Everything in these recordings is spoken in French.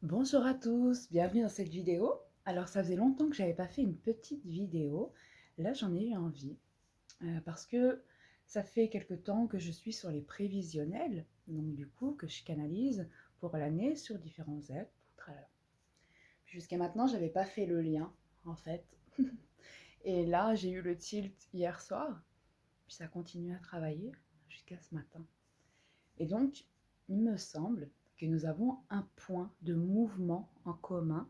Bonjour à tous, bienvenue dans cette vidéo. Alors ça faisait longtemps que j'avais pas fait une petite vidéo. Là j'en ai eu envie parce que ça fait quelque temps que je suis sur les prévisionnels, donc du coup que je canalise pour l'année sur différents aides. Tralala. Jusqu'à maintenant j'avais pas fait le lien en fait. Et là j'ai eu le tilt hier soir, puis ça continue à travailler jusqu'à ce matin. Et donc il me semble que nous avons un point de mouvement en commun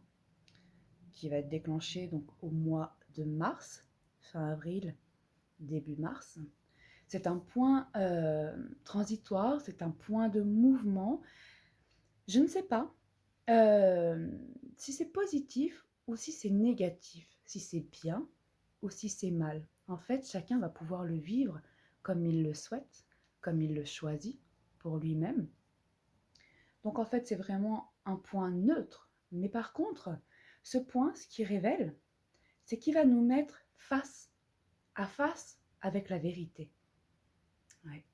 qui va être déclenché donc au mois de mars, fin avril, début mars. C'est un point transitoire, c'est un point de mouvement. Je ne sais pas si c'est positif ou si c'est négatif, si c'est bien ou si c'est mal. En fait, chacun va pouvoir le vivre comme il le souhaite, comme il le choisit pour lui-même. Donc en fait, c'est vraiment un point neutre. Mais par contre, ce point, ce qui révèle, c'est qu'il va nous mettre face à face avec la vérité. Ouais.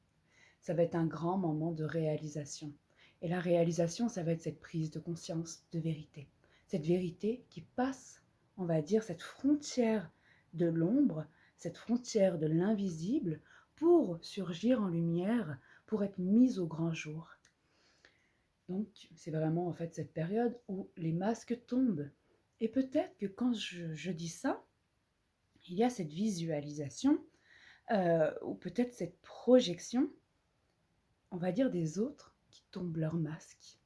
Ça va être un grand moment de réalisation. Et la réalisation, ça va être cette prise de conscience de vérité. Cette vérité qui passe, on va dire, cette frontière de l'ombre, cette frontière de l'invisible, pour surgir en lumière, pour être mise au grand jour. Donc, c'est vraiment en fait cette période où les masques tombent. Et peut-être que quand je dis ça, il y a cette visualisation ou peut-être cette projection, on va dire, des autres qui tombent leur masque.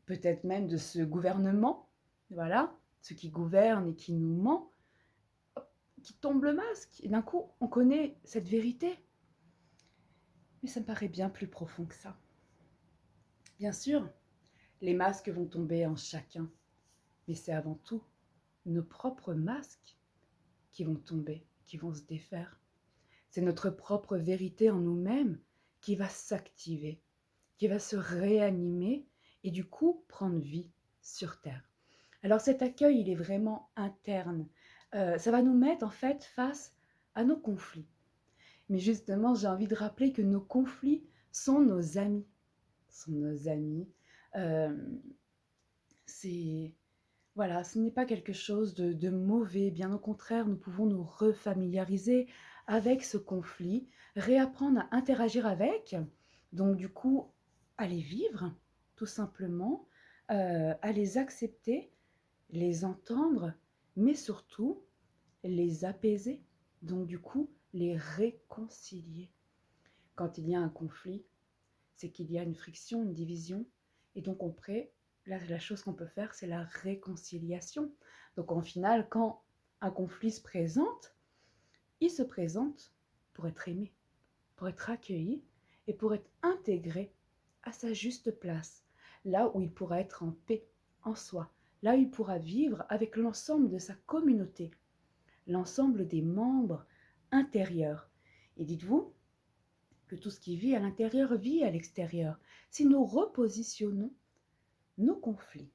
Peut-être même de ce gouvernement, voilà, ceux qui gouvernent et qui nous ment, qui tombent le masque. Et d'un coup, on connaît cette vérité. Mais ça me paraît bien plus profond que ça. Bien sûr, les masques vont tomber en chacun, mais c'est avant tout nos propres masques qui vont tomber, qui vont se défaire. C'est notre propre vérité en nous-mêmes qui va s'activer, qui va se réanimer et du coup prendre vie sur Terre. Alors cet accueil, il est vraiment interne. Ça va nous mettre en fait face à nos conflits. Mais justement, j'ai envie de rappeler que nos conflits sont nos amis. Sont nos amis. Euh, c'est voilà, ce n'est pas quelque chose de mauvais. Bien au contraire, nous pouvons nous refamiliariser avec ce conflit, réapprendre à interagir avec. Donc du coup, à les vivre, tout simplement, à les accepter, les entendre, mais surtout les apaiser. Donc du coup, les réconcilier. Quand il y a un conflit, c'est qu'il y a une friction, une division, et donc la chose qu'on peut faire, c'est la réconciliation. Donc en final, quand un conflit se présente, il se présente pour être aimé, pour être accueilli et pour être intégré à sa juste place, là où il pourra être en paix en soi, là où il pourra vivre avec l'ensemble de sa communauté, l'ensemble des membres intérieurs. Et dites-vous que tout ce qui vit à l'intérieur vit à l'extérieur. Si nous repositionnons nos conflits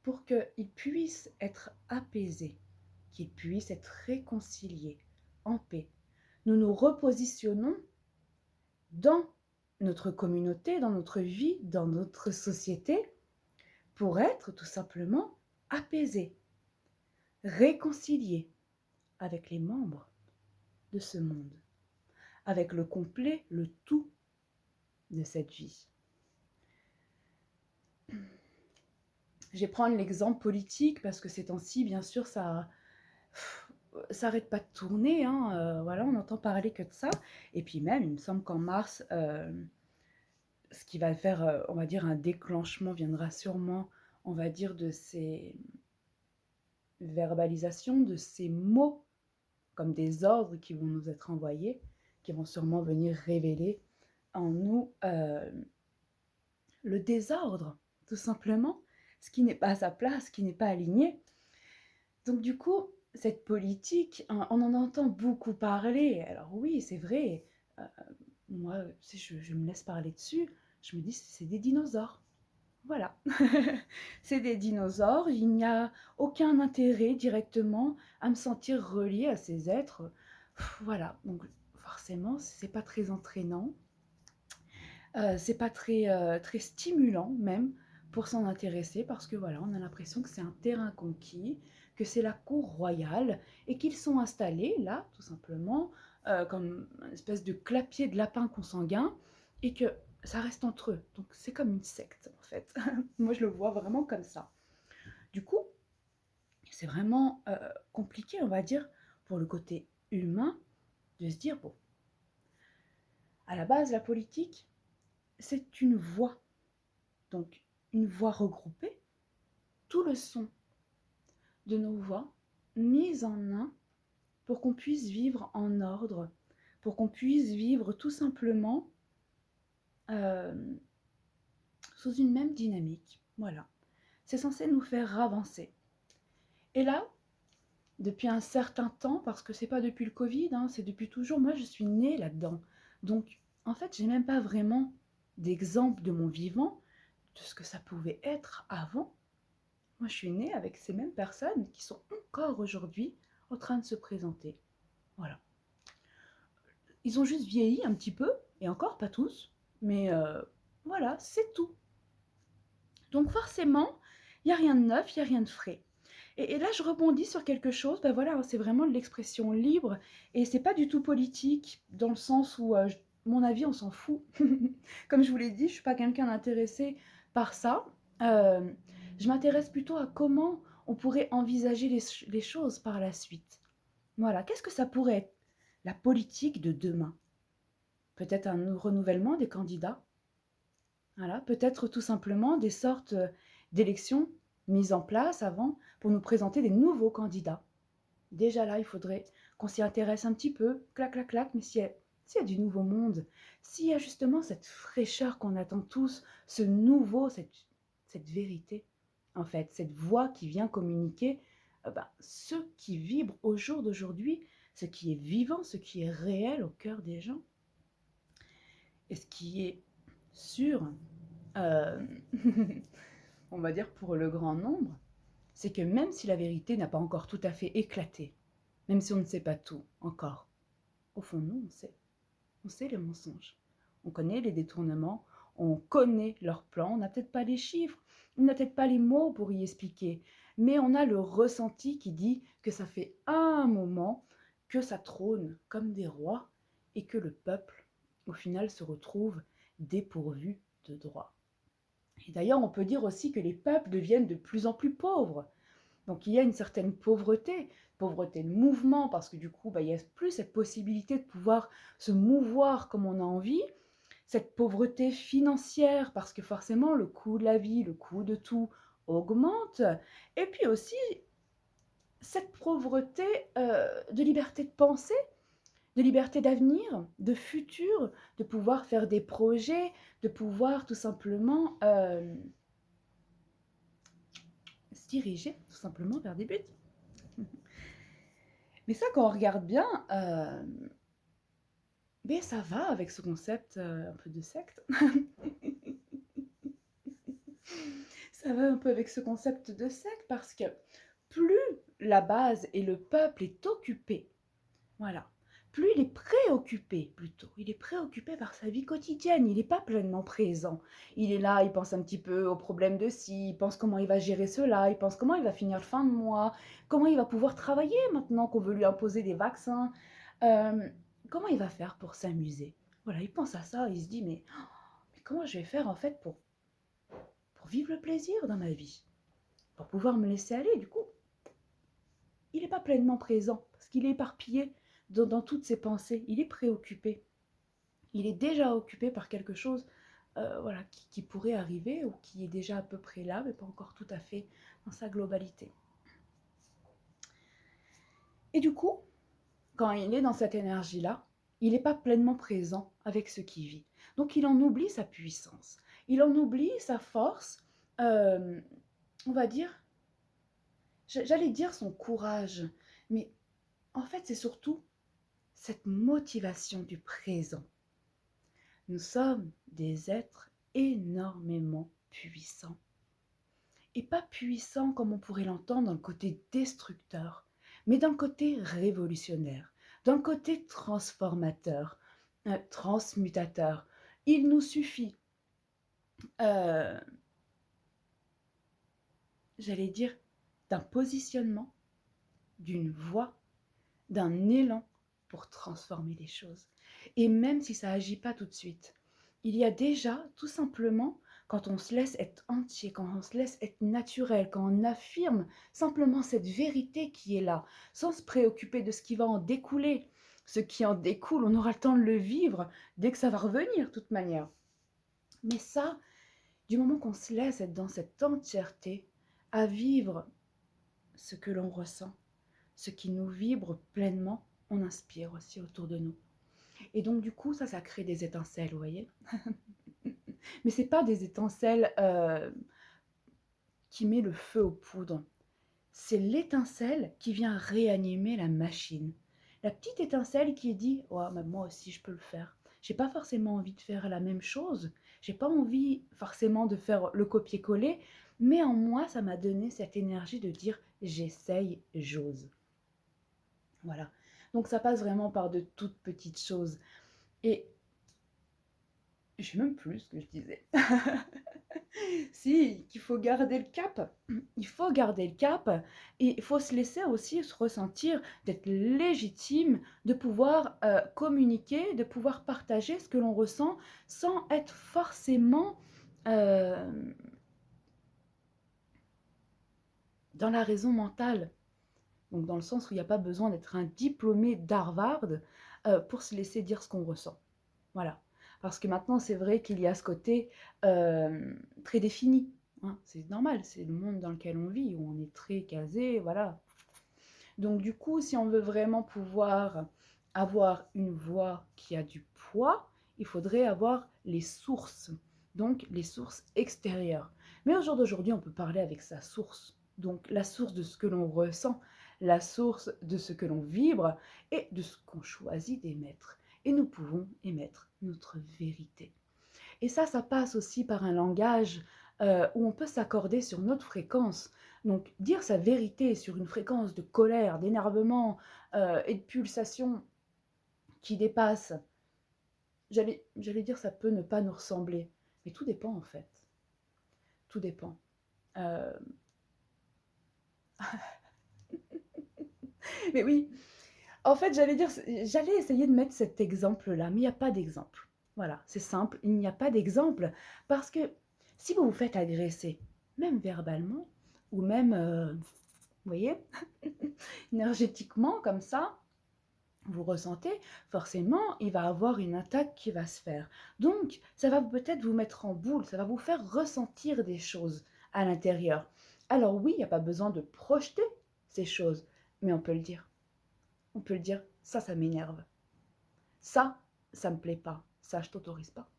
pour qu'ils puissent être apaisés, qu'ils puissent être réconciliés en paix, nous nous repositionnons dans notre communauté, dans notre vie, dans notre société, pour être tout simplement apaisés, réconciliés avec les membres de ce monde, avec le complet, le tout de cette vie. Je vais prendre l'exemple politique parce que ces temps-ci, bien sûr, ça arrête pas de tourner. Hein, voilà, on n'entend parler que de ça. Et puis même, il me semble qu'en mars, ce qui va faire, on va dire, un déclenchement viendra sûrement, on va dire, de ces verbalisations, de ces mots, comme des ordres qui vont nous être envoyés, qui vont sûrement venir révéler en nous le désordre, tout simplement, ce qui n'est pas à sa place, ce qui n'est pas aligné. Donc du coup, cette politique, on en entend beaucoup parler. Alors oui, c'est vrai. Euh, moi, si je me laisse parler dessus, je me dis c'est des dinosaures. Voilà. C'est des dinosaures. Il n'y a aucun intérêt directement à me sentir reliée à ces êtres. Voilà. Donc forcément, c'est pas très entraînant. C'est pas très, très stimulant même pour s'en intéresser parce que voilà, on a l'impression que c'est un terrain conquis, que c'est la cour royale et qu'ils sont installés là, tout simplement, comme une espèce de clapier de lapin consanguin et que ça reste entre eux. Donc c'est comme une secte en fait. Moi je le vois vraiment comme ça. Du coup, c'est vraiment compliqué, on va dire, pour le côté humain, de se dire, bon, à la base, la politique, c'est une voix. Donc, une voix regroupée, tout le son de nos voix mis en un pour qu'on puisse vivre en ordre, pour qu'on puisse vivre tout simplement euh, sous une même dynamique. Voilà. C'est censé nous faire avancer. Et là, depuis un certain temps, parce que c'est pas depuis le Covid, hein, c'est depuis toujours, moi je suis née là-dedans. Donc, en fait, j'ai même pas vraiment d'exemple de mon vivant, de ce que ça pouvait être avant. Moi, je suis née avec ces mêmes personnes qui sont encore aujourd'hui en train de se présenter. Voilà. Ils ont juste vieilli un petit peu, et encore pas tous, mais voilà, c'est tout. Donc forcément, il n'y a rien de neuf, il n'y a rien de frais. Et là, je rebondis sur quelque chose, ben voilà, c'est vraiment de l'expression libre, et c'est pas du tout politique, dans le sens où, mon avis, on s'en fout. Comme je vous l'ai dit, je suis pas quelqu'un d'intéressé par ça. Euh, je m'intéresse plutôt à comment on pourrait envisager les choses par la suite. Voilà, qu'est-ce que ça pourrait être la politique de demain? Peut-être un renouvellement des candidats. Voilà, peut-être tout simplement des sortes d'élections mises en place avant pour nous présenter des nouveaux candidats. Déjà là, il faudrait qu'on s'y intéresse un petit peu, clac, clac, clac, mais s'il y a du nouveau monde, s'il y a justement cette fraîcheur qu'on attend tous, ce nouveau, cette vérité, en fait, cette voix qui vient communiquer ce qui vibre au jour d'aujourd'hui, ce qui est vivant, ce qui est réel au cœur des gens, et ce qui est sûr, euh, on va dire pour le grand nombre, c'est que même si la vérité n'a pas encore tout à fait éclaté, même si on ne sait pas tout encore, au fond, nous, on sait. On sait les mensonges. On connaît les détournements, on connaît leurs plans, on n'a peut-être pas les chiffres, on n'a peut-être pas les mots pour y expliquer, mais on a le ressenti qui dit que ça fait un moment que ça trône comme des rois et que le peuple, au final, se retrouve dépourvu de droits. Et d'ailleurs, on peut dire aussi que les peuples deviennent de plus en plus pauvres. Donc il y a une certaine pauvreté de mouvement, parce que du coup, il n'y a plus cette possibilité de pouvoir se mouvoir comme on a envie, cette pauvreté financière, parce que forcément le coût de la vie, le coût de tout augmente, et puis aussi cette pauvreté de liberté de penser, de liberté d'avenir, de futur, de pouvoir faire des projets, de pouvoir tout simplement se diriger tout simplement vers des buts. Mais ça, quand on regarde bien, mais ça va avec ce concept un peu de secte. Ça va un peu avec ce concept de secte parce que plus la base et le peuple est occupé, voilà, plus il est préoccupé plutôt. Il est préoccupé par sa vie quotidienne, il n'est pas pleinement présent. Il est là, il pense un petit peu aux problèmes de ci, il pense comment il va gérer cela, il pense comment il va finir le fin de mois, comment il va pouvoir travailler maintenant qu'on veut lui imposer des vaccins, euh, comment il va faire pour s'amuser. Voilà, il pense à ça, il se dit mais comment je vais faire en fait pour vivre le plaisir dans ma vie, pour pouvoir me laisser aller. Du coup, il n'est pas pleinement présent parce qu'il est éparpillé dans toutes ses pensées, il est préoccupé. Il est déjà occupé par quelque chose voilà, qui pourrait arriver ou qui est déjà à peu près là, mais pas encore tout à fait dans sa globalité. Et du coup, quand il est dans cette énergie-là, il n'est pas pleinement présent avec ce qu'il vit. Donc il en oublie sa puissance, il en oublie sa force, euh, on va dire, j'allais dire son courage, mais en fait c'est surtout cette motivation du présent. Nous sommes des êtres énormément puissants. Et pas puissants comme on pourrait l'entendre dans le côté destructeur, mais dans le côté révolutionnaire, dans le côté transformateur, transmutateur. Il nous suffit euh, j'allais dire, d'un positionnement, d'une voix, d'un élan pour transformer les choses. Et même si ça n'agit pas tout de suite, il y a déjà tout simplement, quand on se laisse être entier, quand on se laisse être naturel, quand on affirme simplement cette vérité qui est là, sans se préoccuper de ce qui va en découler. Ce qui en découle, on aura le temps de le vivre dès que ça va revenir, de toute manière. Mais ça, du moment qu'on se laisse être dans cette entièreté, à vivre ce que l'on ressent, ce qui nous vibre pleinement, on inspire aussi autour de nous. Et donc du coup, ça crée des étincelles, vous voyez. Mais c'est pas des étincelles qui met le feu aux poudres. C'est l'étincelle qui vient réanimer la machine. La petite étincelle qui dit oh, mais moi aussi je peux le faire. J'ai pas forcément envie de faire la même chose. J'ai pas envie forcément de faire le copier-coller, mais en moi, ça m'a donné cette énergie de dire j'essaye, j'ose. Voilà. Donc ça passe vraiment par de toutes petites choses. Et je sais même plus ce que je disais. Si, qu'il faut garder le cap. Il faut garder le cap et il faut se laisser aussi se ressentir d'être légitime, de pouvoir communiquer, de pouvoir partager ce que l'on ressent sans être forcément dans la raison mentale. Donc dans le sens où il n'y a pas besoin d'être un diplômé d'Harvard pour se laisser dire ce qu'on ressent. Voilà. Parce que maintenant, c'est vrai qu'il y a ce côté très défini. Hein. C'est normal, c'est le monde dans lequel on vit, où on est très casé, voilà. Donc du coup, si on veut vraiment pouvoir avoir une voix qui a du poids, il faudrait avoir les sources, donc les sources extérieures. Mais au jour d'aujourd'hui, on peut parler avec sa source, donc la source de ce que l'on ressent, la source de ce que l'on vibre et de ce qu'on choisit d'émettre. Et nous pouvons émettre notre vérité. Et ça passe aussi par un langage où on peut s'accorder sur notre fréquence. Donc dire sa vérité sur une fréquence de colère, d'énervement et de pulsation qui dépasse, j'allais dire ça peut ne pas nous ressembler. Mais tout dépend en fait. Tout dépend. Euh... mais oui, en fait j'allais essayer de mettre cet exemple-là, mais il n'y a pas d'exemple. Voilà, c'est simple, il n'y a pas d'exemple. Parce que si vous vous faites agresser, même verbalement, ou même, vous voyez, énergétiquement comme ça, vous ressentez, forcément, il va y avoir une attaque qui va se faire. Donc, ça va peut-être vous mettre en boule, ça va vous faire ressentir des choses à l'intérieur. Alors oui, il n'y a pas besoin de projeter ces choses, mais on peut le dire. On peut le dire, ça m'énerve. Ça me plaît pas. Ça, je t'autorise pas.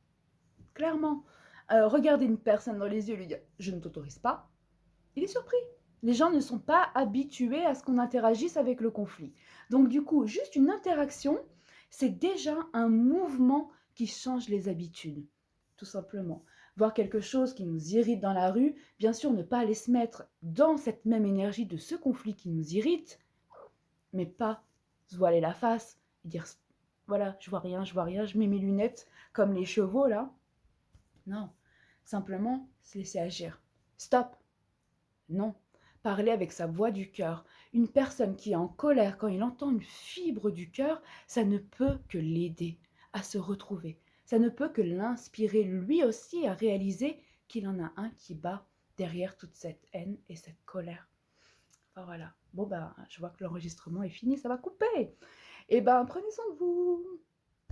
Clairement, regarder une personne dans les yeux et lui dire je ne t'autorise pas, il est surpris. Les gens ne sont pas habitués à ce qu'on interagisse avec le conflit. Donc du coup, juste une interaction, c'est déjà un mouvement qui change les habitudes, tout simplement. Voir quelque chose qui nous irrite dans la rue, bien sûr, ne pas aller se mettre dans cette même énergie de ce conflit qui nous irrite, mais pas se voiler la face et dire voilà, je vois rien, je mets mes lunettes comme les chevaux là. Non, simplement se laisser agir. Stop. Non, parler avec sa voix du cœur. Une personne qui est en colère, quand il entend une fibre du cœur, ça ne peut que l'aider à se retrouver. Ça ne peut que l'inspirer lui aussi à réaliser qu'il en a un qui bat derrière toute cette haine et cette colère. Enfin voilà. Bon ben, je vois que l'enregistrement est fini, ça va couper. Eh ben, prenez soin de vous.